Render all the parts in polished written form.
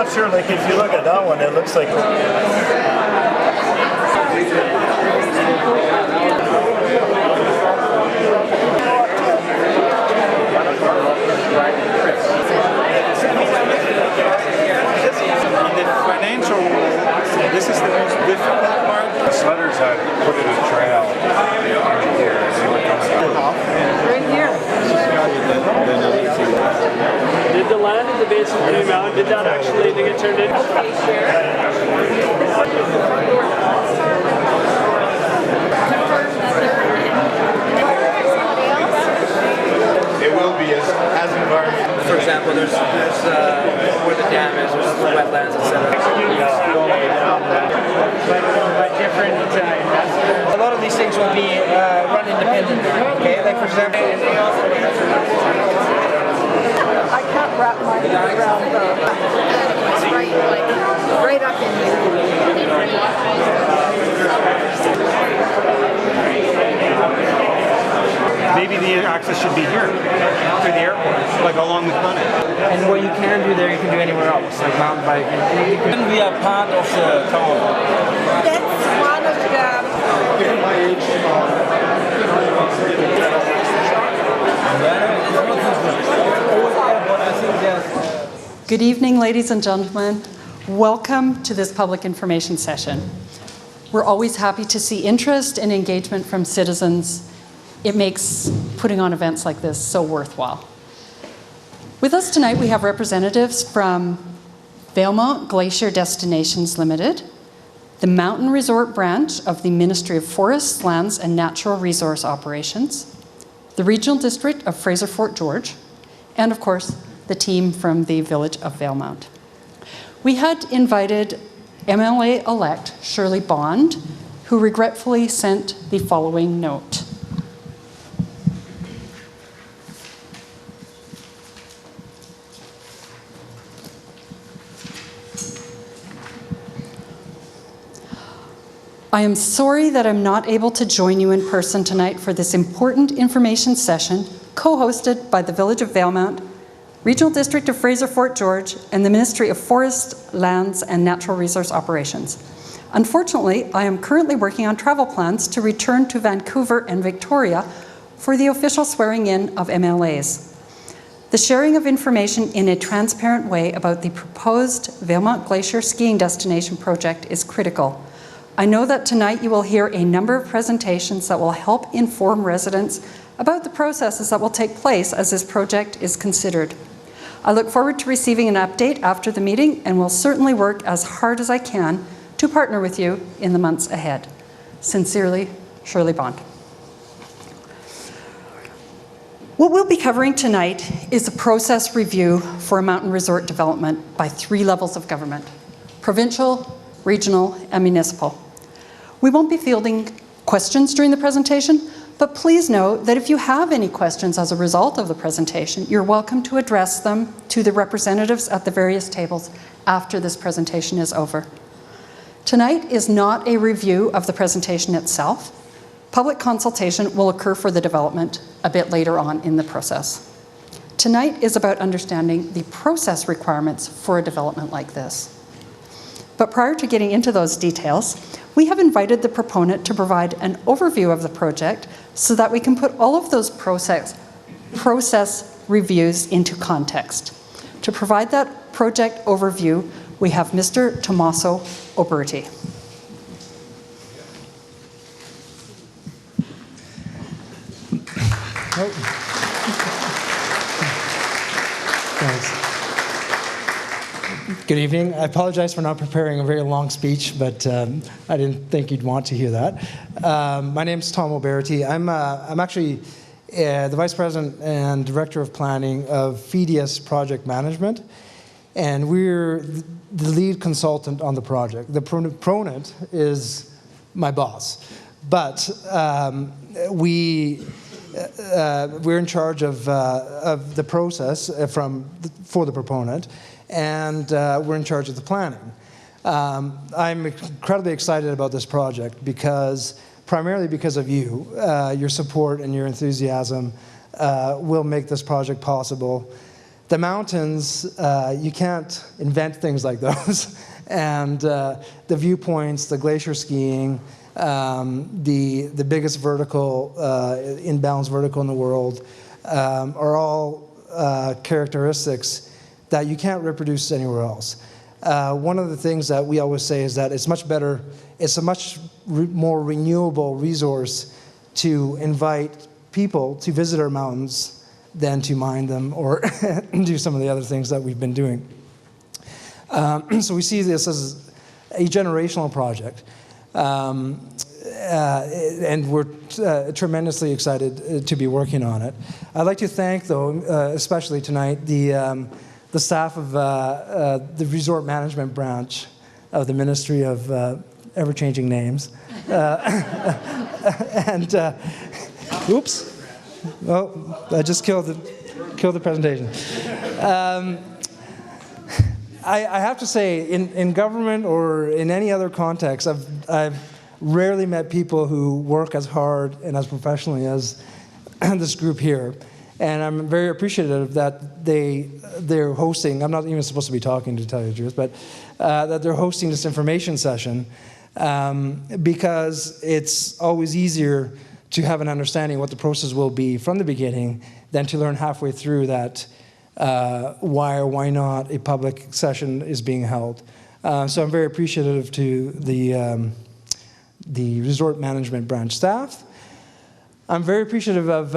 not sure, like if you look at that one, it looks like... Financial, this is the most difficult part. The Sludders had put in a trail here. Right here. Did the land at the base of Valemount, did that actually get turned in? Okay, sure. It will be as environmental. For example, there's where the dam is, there's wetlands, etc. By different A lot of these things will be run independently. Okay, like for example. I can't wrap my head around it's right up in here. Maybe the access should be here, through the airport, like along the clinic. And what you can do there, you can do anywhere else, like mountain biking. You can be a part of the town. That's one of the... Good evening, ladies and gentlemen. Welcome to this public information session. We're always happy to see interest and engagement from citizens. It makes putting on events like this so worthwhile. With us tonight, we have representatives from Valemount Glacier Destinations Limited, the Mountain Resort branch of the Ministry of Forests, Lands and Natural Resource Operations, the Regional District of Fraser-Fort George, and of course, the team from the Village of Valemount. We had invited MLA-elect Shirley Bond, who regretfully sent the following note. I am sorry that I'm not able to join you in person tonight for this important information session co-hosted by the Village of Valemount, Regional District of Fraser-Fort George, and the Ministry of Forests, Lands and Natural Resource Operations. Unfortunately, I am currently working on travel plans to return to Vancouver and Victoria for the official swearing-in of MLAs. The sharing of information in a transparent way about the proposed Valemount Glacier skiing destination project is critical. I know that tonight you will hear a number of presentations that will help inform residents about the processes that will take place as this project is considered. I look forward to receiving an update after the meeting and will certainly work as hard as I can to partner with you in the months ahead. Sincerely, Shirley Bond. What we'll be covering tonight is a process review for a mountain resort development by 3 levels of government: provincial, regional, and municipal. We won't be fielding questions during the presentation, but please note that if you have any questions as a result of the presentation, you're welcome to address them to the representatives at the various tables after this presentation is over. Tonight is not a review of the presentation itself. Public consultation will occur for the development a bit later on in the process. Tonight is about understanding the process requirements for a development like this. But prior to getting into those details, we have invited the proponent to provide an overview of the project so that we can put all of those process reviews into context. To provide that project overview, we have Mr. Tommaso Oberti. Thanks. Good evening. I apologize for not preparing a very long speech, but I didn't think you'd want to hear that. My name is Tom Oberti. I'm actually the Vice President and Director of Planning of FEDIAS Project Management, and we're the lead consultant on the project. The proponent is my boss, but we're in charge of the process for the proponent, and we're in charge of the planning. I'm incredibly excited about this project primarily because of you. Your support and your enthusiasm will make this project possible. the mountains, you can't invent things like those. And the viewpoints, the glacier skiing, the biggest vertical, inbounds vertical in the world, are all characteristics that you can't reproduce anywhere else. One of the things that we always say is that it's much better, it's a much more renewable resource to invite people to visit our mountains than to mine them or do some of the other things that we've been doing. So we see this as a generational project. And we're tremendously excited to be working on it. I'd like to thank, though, especially tonight, the staff of the Resort Management Branch of the Ministry of Ever-Changing Names. And, oops. Oh, I just killed the presentation. I have to say, in government or in any other context, I've rarely met people who work as hard and as professionally as this group here. And I'm very appreciative that they're hosting, I'm not even supposed to be talking, to tell you the truth, but that they're hosting this information session because it's always easier to have an understanding of what the process will be from the beginning than to learn halfway through that why or why not a public session is being held. So I'm very appreciative to the Resort Management Branch staff. I'm very appreciative of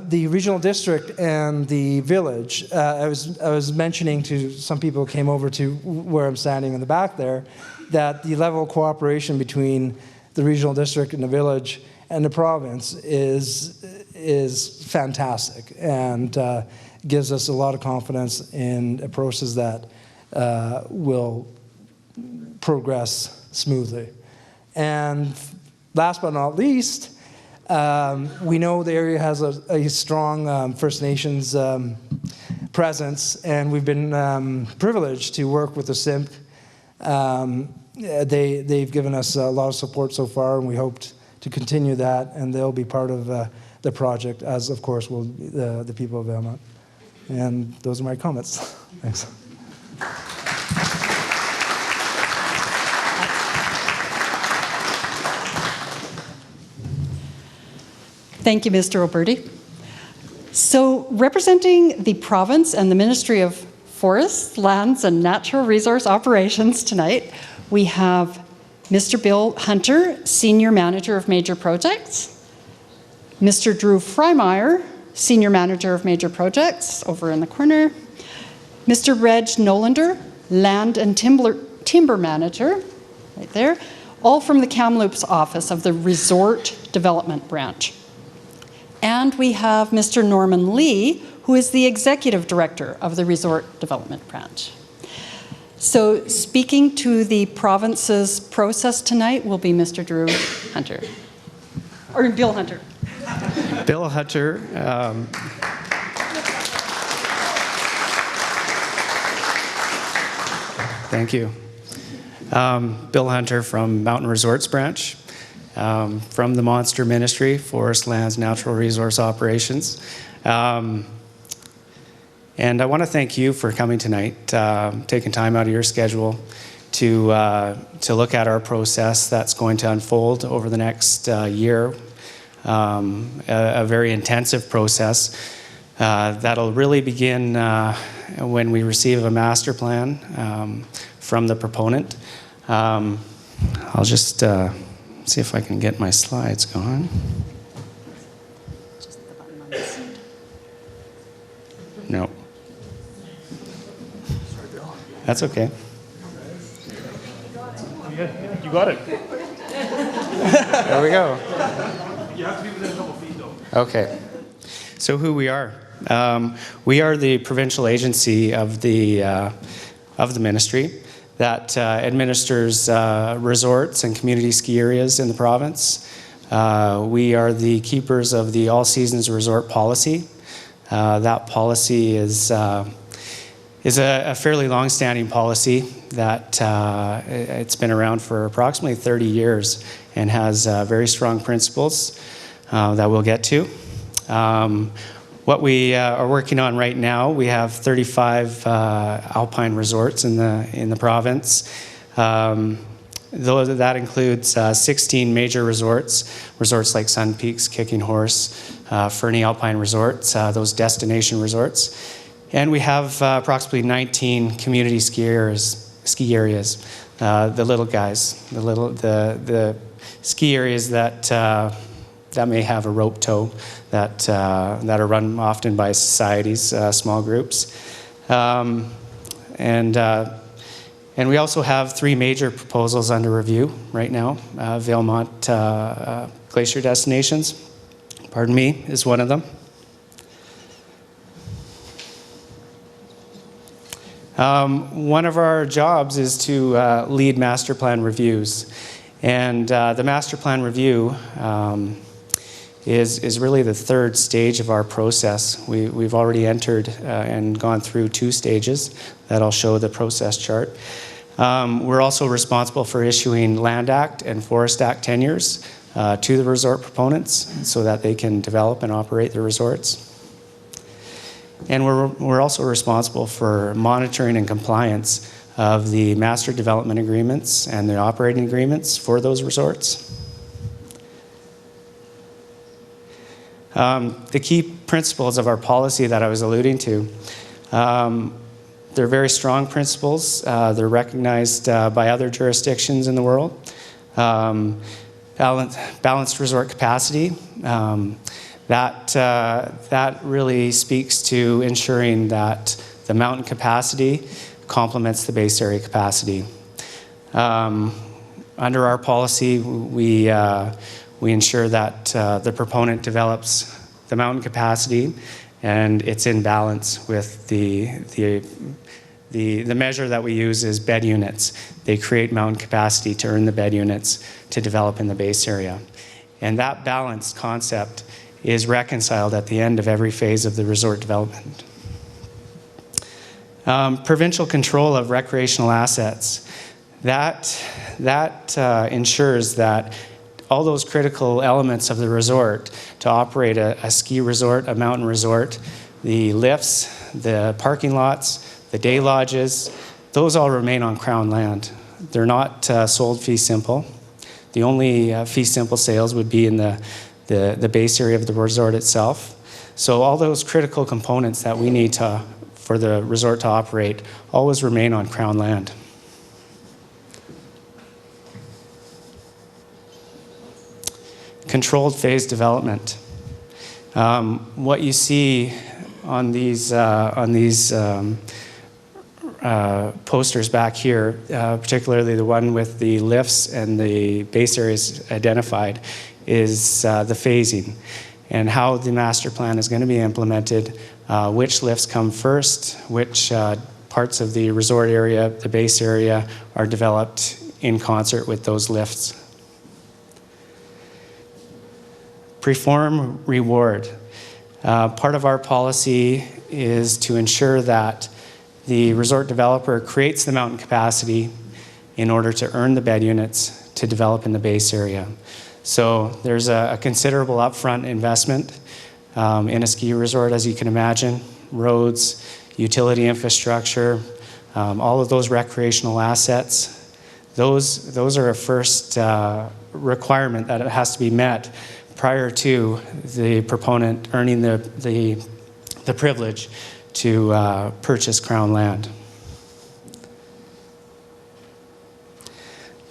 the regional district and the village. I was mentioning to some people who came over to where I'm standing in the back there that the level of cooperation between the regional district and the village and the province is fantastic and gives us a lot of confidence in a process that will progress smoothly. And last but not least, we know the area has a strong First Nations presence, and we've been privileged to work with the SIMP. They've given us a lot of support so far, and we hope to continue that, and they'll be part of the project, as of course will the people of Valemount. And those are my comments. Thanks. Thank you, Mr. O'Berty. So, representing the province and the Ministry of Forests, Lands and Natural Resource Operations tonight, we have Mr. Bill Hunter, Senior Manager of Major Projects, Mr. Drew Freimeyer, Senior Manager of Major Projects, over in the corner, Mr. Reg Nolander, Land and Timber Manager, right there, all from the Kamloops office of the Resort Development Branch. And we have Mr. Norman Lee, who is the Executive Director of the Resort Development Branch. So speaking to the province's process tonight will be Mr. Drew Hunter, or Bill Hunter. Bill Hunter. Thank you. Bill Hunter from Mountain Resorts Branch. From the Monster Ministry, Forest, Lands, Natural Resource Operations. And I want to thank you for coming tonight, taking time out of your schedule to look at our process that's going to unfold over the next year. A very intensive process that'll really begin when we receive a master plan from the proponent. I'll just see if I can get my slides going. No. That's okay. You got it. There we go. You have to be within a couple feet, though. Okay. So who we are? We are the provincial agency of the ministry that administers resorts and community ski areas in the province. We are the keepers of the all seasons resort policy. That policy is a fairly long-standing policy that it's been around for approximately 30 years and has very strong principles that we'll get to. What we are working on right now, we have 35 alpine resorts in the province. That includes 16 major resorts like Sun Peaks, Kicking Horse, Fernie Alpine Resorts, those destination resorts. And we have approximately 19 community ski areas, the little guys, the ski areas that may have a rope tow, that are run often by societies, small groups. And we also have 3 major proposals under review right now. Valemount Glacier Destinations, is one of them. One of our jobs is to lead master plan reviews. And the master plan review is really the 3rd stage of our process. We've already entered and gone through 2 stages that I'll show the process chart. We're also responsible for issuing Land Act and Forest Act tenures to the resort proponents so that they can develop and operate the resorts. And we're also responsible for monitoring and compliance of the master development agreements and the operating agreements for those resorts. The key principles of our policy that I was alluding to, they're very strong principles. They're recognized by other jurisdictions in the world. Balanced resort capacity, that really speaks to ensuring that the mountain capacity complements the base area capacity. Under our policy, we ensure that the proponent develops the mountain capacity and it's in balance with the measure that we use is bed units. They create mountain capacity to earn the bed units to develop in the base area. And that balanced concept is reconciled at the end of every phase of the resort development. Provincial control of recreational assets. That ensures that all those critical elements of the resort to operate a ski resort, a mountain resort, the lifts, the parking lots, the day lodges, those all remain on Crown land. They're not sold fee simple. The only fee simple sales would be in the base area of the resort itself. So all those critical components that we need for the resort to operate always remain on Crown land. Controlled phase development. What you see on these posters back here, particularly the one with the lifts and the base areas identified, is the phasing and how the master plan is going to be implemented, which lifts come first, which parts of the resort area, the base area, are developed in concert with those lifts. Perform, reward. Part of our policy is to ensure that the resort developer creates the mountain capacity in order to earn the bed units to develop in the base area. So there's a considerable upfront investment in a ski resort, as you can imagine. Roads, utility infrastructure, all of those recreational assets. Those are a first requirement that it has to be met prior to the proponent earning the privilege to purchase Crown land.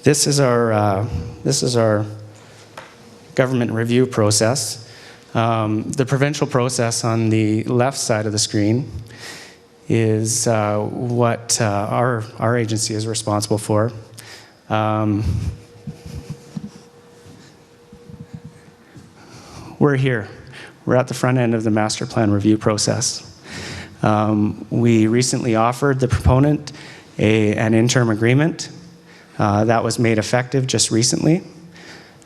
This is our government review process. The provincial process on the left side of the screen is what our agency is responsible for. We're here. We're at the front end of the master plan review process. We recently offered the proponent an interim agreement that was made effective just recently.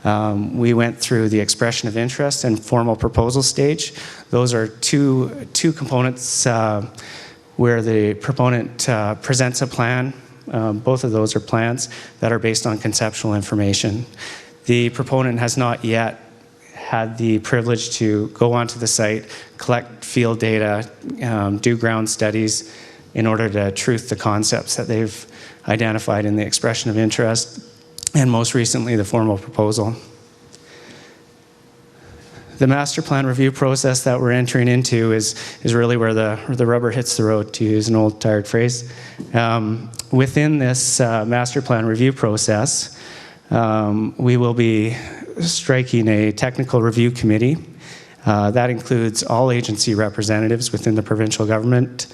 We went through the expression of interest and formal proposal stage. Those are two components where the proponent presents a plan. Both of those are plans that are based on conceptual information. The proponent has not yet had the privilege to go onto the site, collect field data, do ground studies in order to truth the concepts that they've identified in the expression of interest, and most recently the formal proposal. The master plan review process that we're entering into is really where the rubber hits the road, to use an old tired phrase. Within this master plan review process, we will be striking a technical review committee. That includes all agency representatives within the provincial government.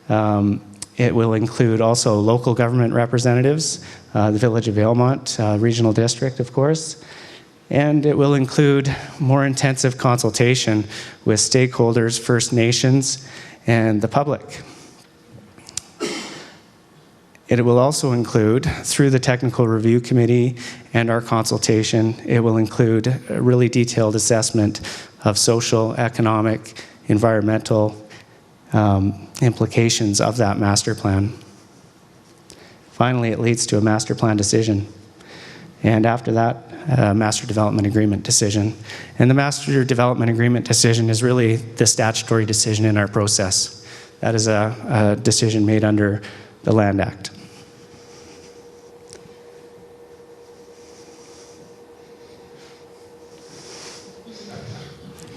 It will include also local government representatives, the Village of Valemount Regional District, of course. And it will include more intensive consultation with stakeholders, First Nations, and the public. It will also include, through the Technical Review Committee and our consultation, it will include a really detailed assessment of social, economic, environmental implications of that master plan. Finally, it leads to a master plan decision. And after that, a master development agreement decision. And the master development agreement decision is really the statutory decision in our process. That is a decision made under the Land Act.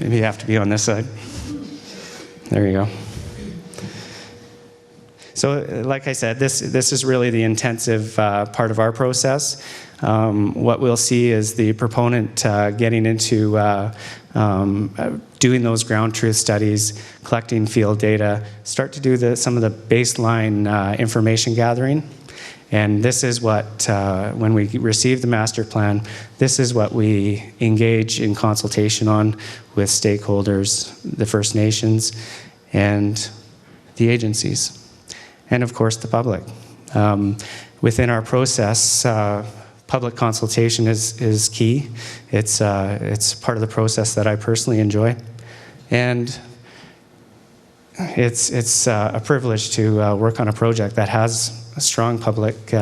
Maybe you have to be on this side. There you go. So, like I said, this is really the intensive part of our process. What we'll see is the proponent getting into doing those ground truth studies, collecting field data, start to do some of the baseline information gathering. And this is what, when we receive the master plan, this is what we engage in consultation on with stakeholders, the First Nations, and the agencies, and of course the public. Within our process, public consultation is key. It's part of the process that I personally enjoy, and it's a privilege to work on a project that has a strong public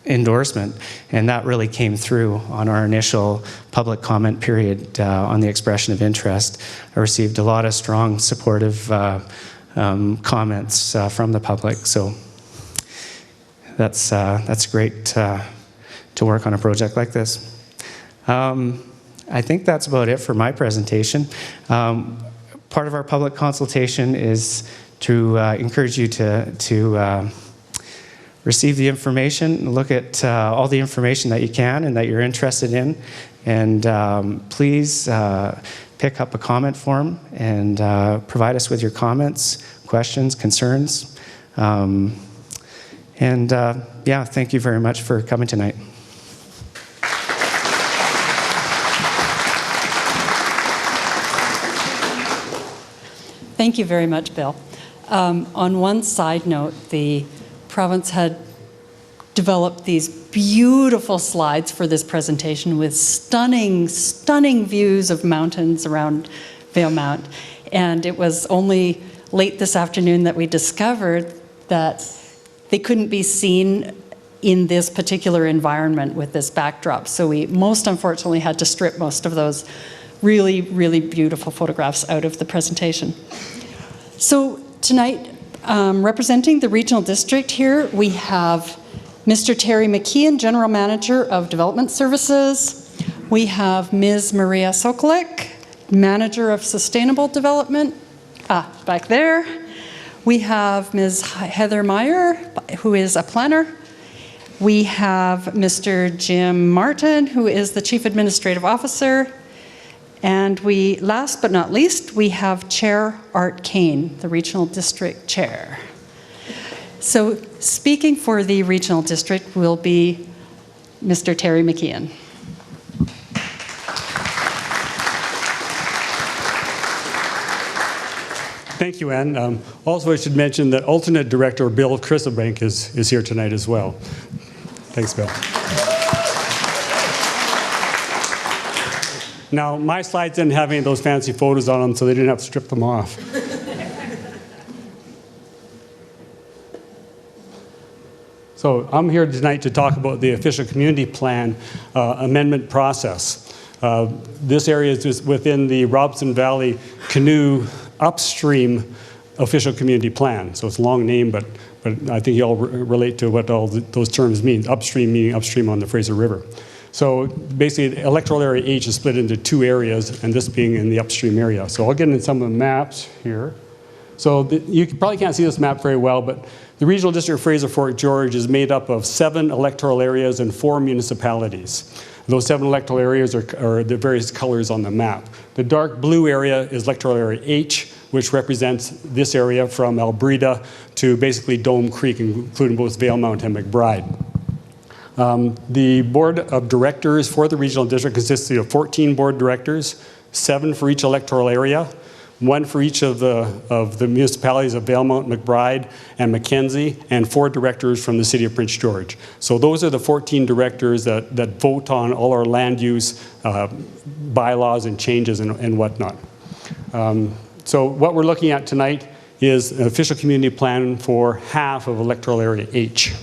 endorsement, and that really came through on our initial public comment period on the expression of interest. I received a lot of strong supportive comments from the public, so that's great to work on a project like this. I think that's about it for my presentation. Part of our public consultation is to encourage you to receive the information, look at all the information that you can and that you're interested in, and please pick up a comment form and provide us with your comments, questions, concerns. Yeah, thank you very much for coming tonight. Thank you very much, Bill. On one side note, the province had developed these beautiful slides for this presentation with stunning, stunning views of mountains around Valemount. And it was only late this afternoon that we discovered that they couldn't be seen in this particular environment with this backdrop. So we most unfortunately had to strip most of those really, really beautiful photographs out of the presentation. So tonight, representing the regional district here, we have Mr. Terry McKeon, General Manager of Development Services. We have Ms. Maria Sokolik, Manager of Sustainable Development, back there. We have Ms. Heather Meyer, who is a planner. We have Mr. Jim Martin, who is the Chief Administrative Officer. And last but not least, we have Chair Art Kane, the Regional District Chair. So speaking for the Regional District will be Mr. Terry McKeon. Thank you, Ann. Also, I should mention that alternate director Bill Chrisselbank is here tonight as well. Thanks, Bill. Now, my slides didn't have any of those fancy photos on them, so they didn't have to strip them off. So I'm here tonight to talk about the official community plan amendment process. This area is just within the Robson Valley Canoe Upstream Official Community Plan. So it's a long name, but I think you all relate to what all those terms mean. Upstream meaning upstream on the Fraser River. So basically, electoral area H is split into 2 areas, and this being in the upstream area. So I'll get into some of the maps here. So you probably can't see this map very well, but the Regional District of Fraser-Fort George is made up of 7 electoral areas and 4 municipalities. Those 7 electoral areas are the various colors on the map. The dark blue area is electoral area H, which represents this area from Albreda to basically Dome Creek, including both Valemount and McBride. The board of directors for the regional district consists of 14 board directors, 7 for each electoral area, 1 for each of the municipalities of Valemount, McBride, and Mackenzie, and 4 directors from the city of Prince George. So those are the 14 directors that vote on all our land use bylaws and changes and whatnot. So what we're looking at tonight is an official community plan for half of electoral area H.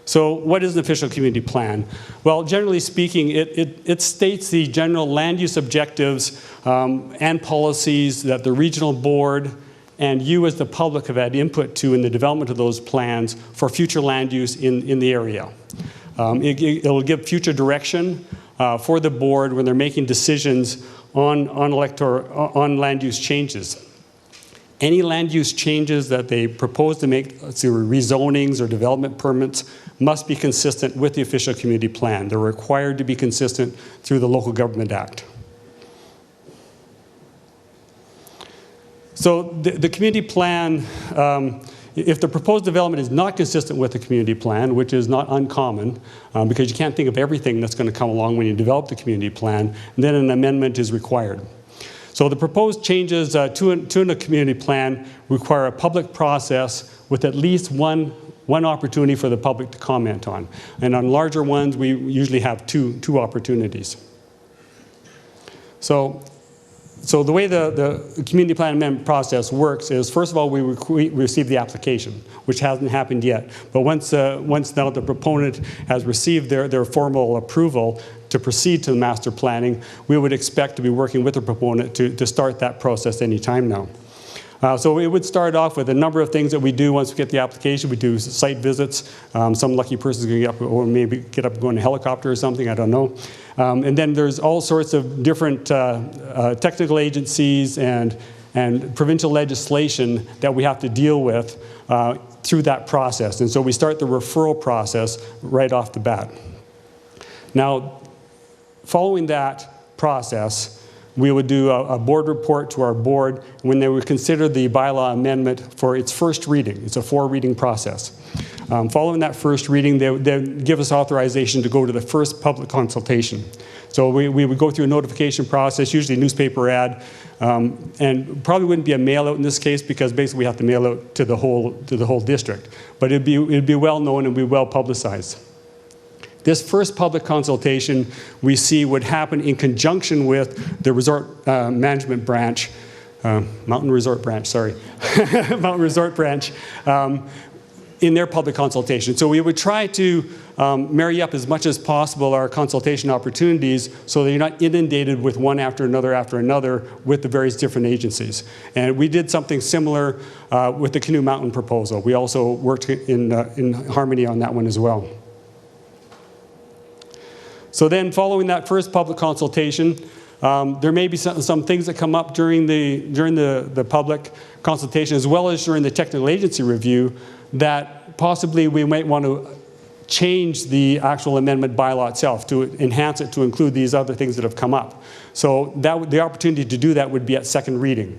So what is an official community plan? Well, generally speaking, it states the general land use objectives and policies that the regional board and you as the public have had input to in the development of those plans for future land use in the area. It will give future direction for the board when they're making decisions on land use changes. Any land use changes that they propose to make through rezonings or development permits must be consistent with the official community plan. They're required to be consistent through the Local Government Act. So the community plan, if the proposed development is not consistent with the community plan, which is not uncommon, because you can't think of everything that's going to come along when you develop the community plan, then an amendment is required. So the proposed changes to a community plan require a public process with at least one opportunity for the public to comment on. And on larger ones, we usually have two opportunities. So the way the community plan amendment process works is, first of all, we receive the application, which hasn't happened yet. But once now the proponent has received their formal approval to proceed to the master planning, we would expect to be working with the proponent to start that process any time now. So it would start off with a number of things that we do once we get the application. We do site visits. Some lucky person's going to get up, or maybe get up and go in a helicopter or something, I don't know. And then there's all sorts of different technical agencies and provincial legislation that we have to deal with through that process. And so we start the referral process right off the bat. Now, following that process, we would do a board report to our board when they would consider the bylaw amendment for its first reading. It's a 4-reading process. Following that first reading, they would give us authorization to go to the first public consultation. So we would go through a notification process, usually a newspaper ad, and probably wouldn't be a mail out in this case because basically we have to mail out to the whole district. But it'd be well known and be well publicized. This first public consultation we see would happen in conjunction with the resort management branch, Mountain Resort branch, sorry, Mountain Resort branch, in their public consultation. So we would try to marry up as much as possible our consultation opportunities so that you're not inundated with one after another with the various different agencies. And we did something similar with the Canoe Mountain proposal. We also worked in harmony on that one as well. So then following that first public consultation, there may be some things that come up during the public consultation as well as during the technical agency review that possibly we might want to change the actual amendment bylaw itself to enhance it to include these other things that have come up. So the opportunity to do that would be at second reading.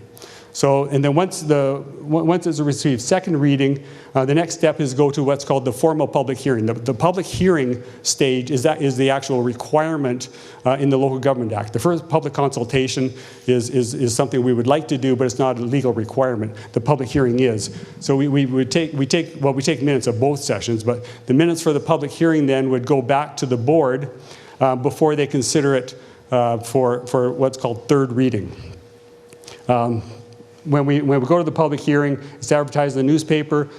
So, and then once it's received second reading, the next step is go to what's called the formal public hearing. The public hearing stage is the actual requirement in the Local Government Act. The first public consultation is something we would like to do, but it's not a legal requirement. The public hearing is. So we take minutes of both sessions, but the minutes for the public hearing then would go back to the board before they consider it for what's called third reading. when we go to the public hearing, it's advertised in the newspaper.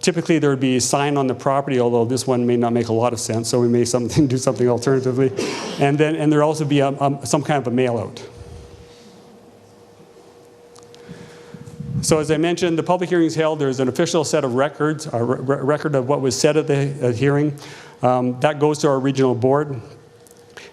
Typically, there would be a sign on the property, although this one may not make a lot of sense, so we may do something alternatively. And there'll also be some kind of a mail out. So as I mentioned, the public hearing is held. There's an official set of records, a record of what was said at the hearing. That goes to our regional board,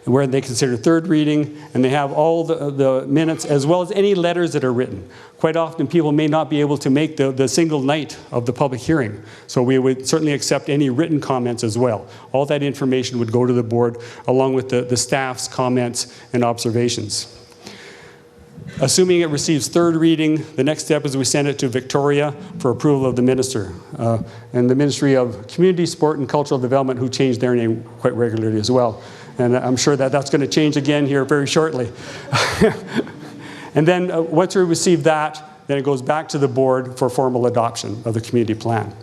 where they consider third reading, and they have all the minutes as well as any letters that are written. Quite often people may not be able to make the single night of the public hearing, so we would certainly accept any written comments as well. All that information would go to the board along with the staff's comments and observations. Assuming it receives third reading, the next step is we send it to Victoria for approval of the minister and the Ministry of Community, Sport and Cultural Development, who changed their name quite regularly as well. And I'm sure that that's going to change again here very shortly. And then once we receive that, then it goes back to the board for formal adoption of the community plan.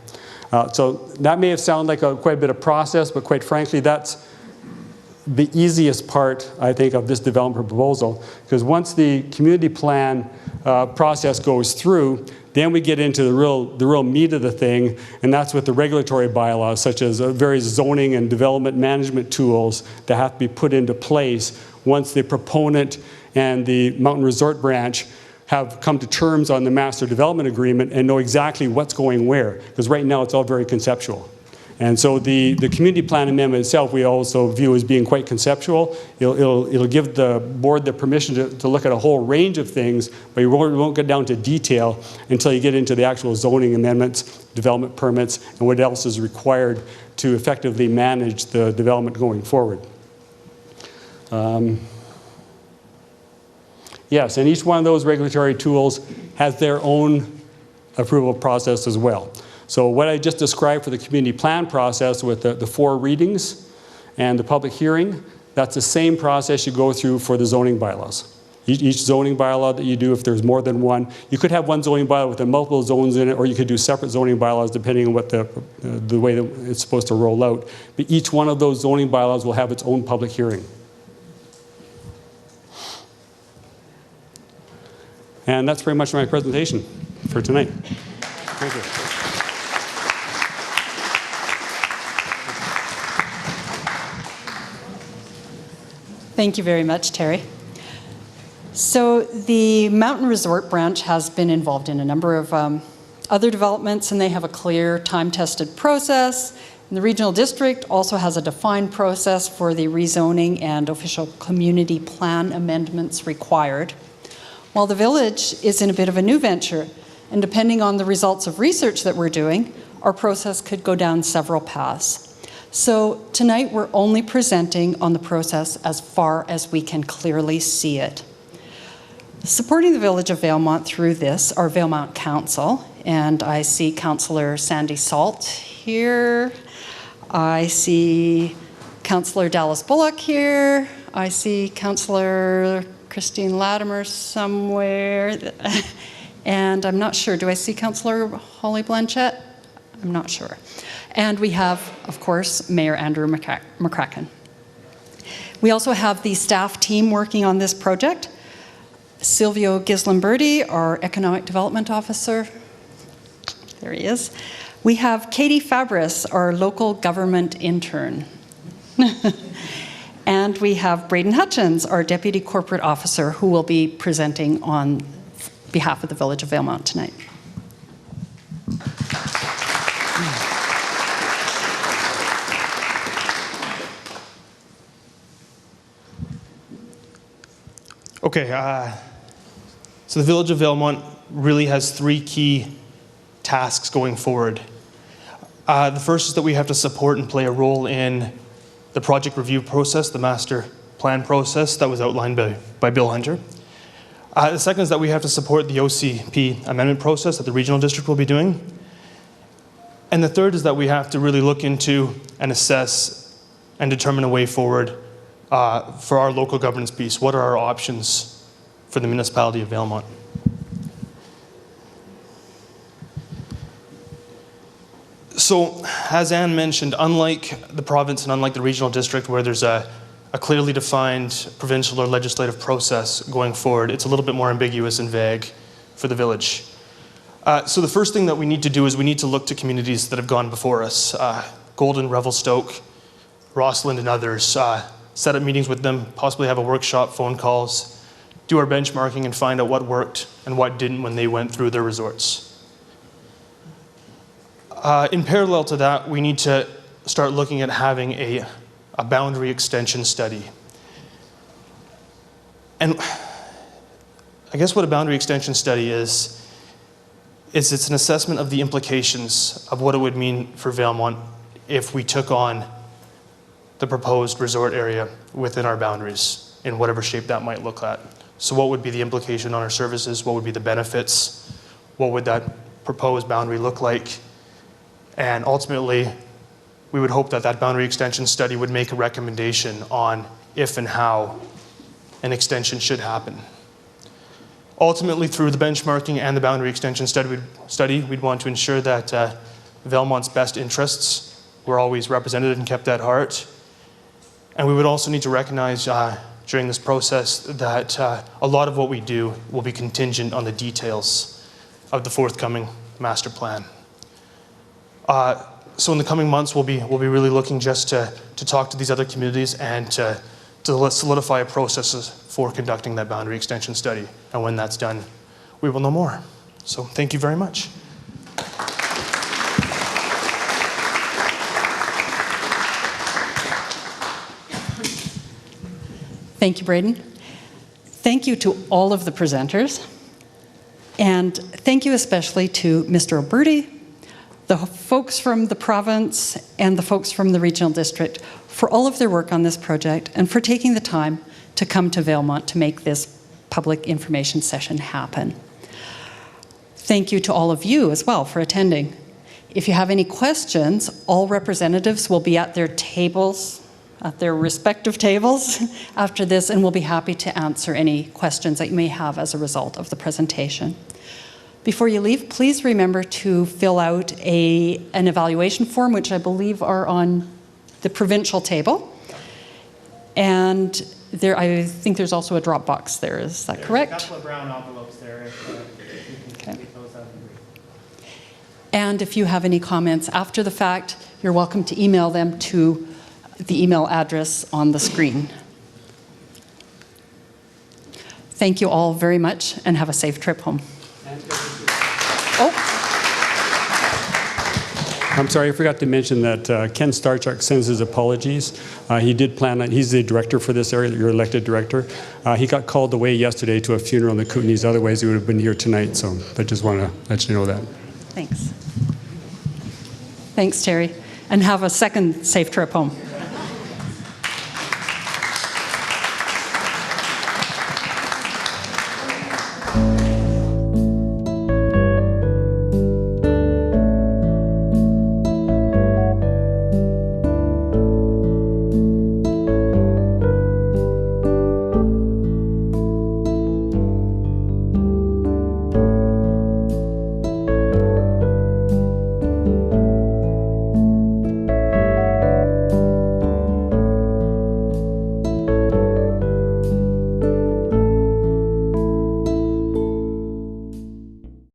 So that may have sounded like quite a bit of process, but quite frankly, that's the easiest part, I think, of this development proposal, because once the community plan process goes through, then we get into the real meat of the thing, and that's with the regulatory bylaws, such as various zoning and development management tools that have to be put into place once the proponent and the Mountain Resort branch have come to terms on the master development agreement and know exactly what's going where, because right now it's all very conceptual. And so the community plan amendment itself we also view as being quite conceptual. It'll give the board the permission to look at a whole range of things, but you won't get down to detail until you get into the actual zoning amendments, development permits, and what else is required to effectively manage the development going forward. Yes, and each one of those regulatory tools has their own approval process as well. So what I just described for the community plan process with the 4 readings and the public hearing, that's the same process you go through for the zoning bylaws. Each zoning bylaw that you do, if there's more than one, you could have one zoning bylaw with multiple zones in it, or you could do separate zoning bylaws depending on what the way that it's supposed to roll out. But each one of those zoning bylaws will have its own public hearing. And that's pretty much my presentation for tonight. Thank you. Thank you very much, Terry. So the Mountain Resort branch has been involved in a number of other developments, and they have a clear time-tested process. And the regional district also has a defined process for the rezoning and official community plan amendments required. While the village is in a bit of a new venture, and depending on the results of research that we're doing, our process could go down several paths. So tonight we're only presenting on the process as far as we can clearly see it. Supporting the Village of Valemount through this are Valemount Council, and I see Councillor Sandy Salt here. I see Councillor Dallas Bullock here. I see Councillor Christine Latimer somewhere. And I'm not sure, do I see Councillor Holly Blanchette? I'm not sure. And we have, of course, Mayor Andrew McCracken. We also have the staff team working on this project. Silvio Gislamberti, our Economic Development Officer. There he is. We have Katie Fabris, our local government intern. And we have Braden Hutchins, our Deputy Corporate Officer, who will be presenting on behalf of the Village of Valemount tonight. Okay, so the Village of Valemount really has 3 key tasks going forward. The first is that we have to support and play a role in the project review process, the master plan process that was outlined by Bill Hunter. The second is that we have to support the OCP amendment process that the regional district will be doing. And the third is that we have to really look into and assess and determine a way forward for our local governance piece. What are our options for the municipality of Valemount? So, as Anne mentioned, unlike the province and unlike the regional district where there's a clearly defined provincial or legislative process going forward, it's a little bit more ambiguous and vague for the village. So the first thing that we need to do is we need to look to communities that have gone before us. Golden, Revelstoke, Rossland, and others. Set up meetings with them, possibly have a workshop, phone calls, do our benchmarking and find out what worked and what didn't when they went through their resorts. In parallel to that, we need to start looking at having a boundary extension study. And I guess what a boundary extension study is it's an assessment of the implications of what it would mean for Valemount if we took on the proposed resort area within our boundaries in whatever shape that might look like. So what would be the implication on our services? What would be the benefits? What would that proposed boundary look like? And ultimately, we would hope that that boundary extension study would make a recommendation on if and how an extension should happen. Ultimately, through the benchmarking and the boundary extension study, we'd want to ensure that Valemount's best interests were always represented and kept at heart. And we would also need to recognize during this process that a lot of what we do will be contingent on the details of the forthcoming master plan. So in the coming months, we'll be really looking just to talk to these other communities and to solidify a process for conducting that boundary extension study. And when that's done, we will know more. So thank you very much. Thank you, Braden. Thank you to all of the presenters. And thank you especially to Mr. Alberti, the folks from the province, and the folks from the regional district for all of their work on this project and for taking the time to come to Valemount to make this public information session happen. Thank you to all of you as well for attending. If you have any questions, all representatives will be at their tables, at their respective tables after this, and we'll be happy to answer any questions that you may have as a result of the presentation. Before you leave, please remember to fill out an evaluation form, which I believe are on the provincial table. And I think there's also a drop box there. Is that correct? There's a couple of brown envelopes there. Okay. And if you have any comments after the fact, you're welcome to email them to the email address on the screen. Thank you all very much and have a safe trip home. I'm sorry, I forgot to mention that Ken Starchuk sends his apologies. He did plan on, he's the director for this area, your elected director. He got called away yesterday to a funeral in the Kootenays. Otherwise, he would have been here tonight. So I just want to let you know that. Thanks. Thanks, Terry. And have a second safe trip home.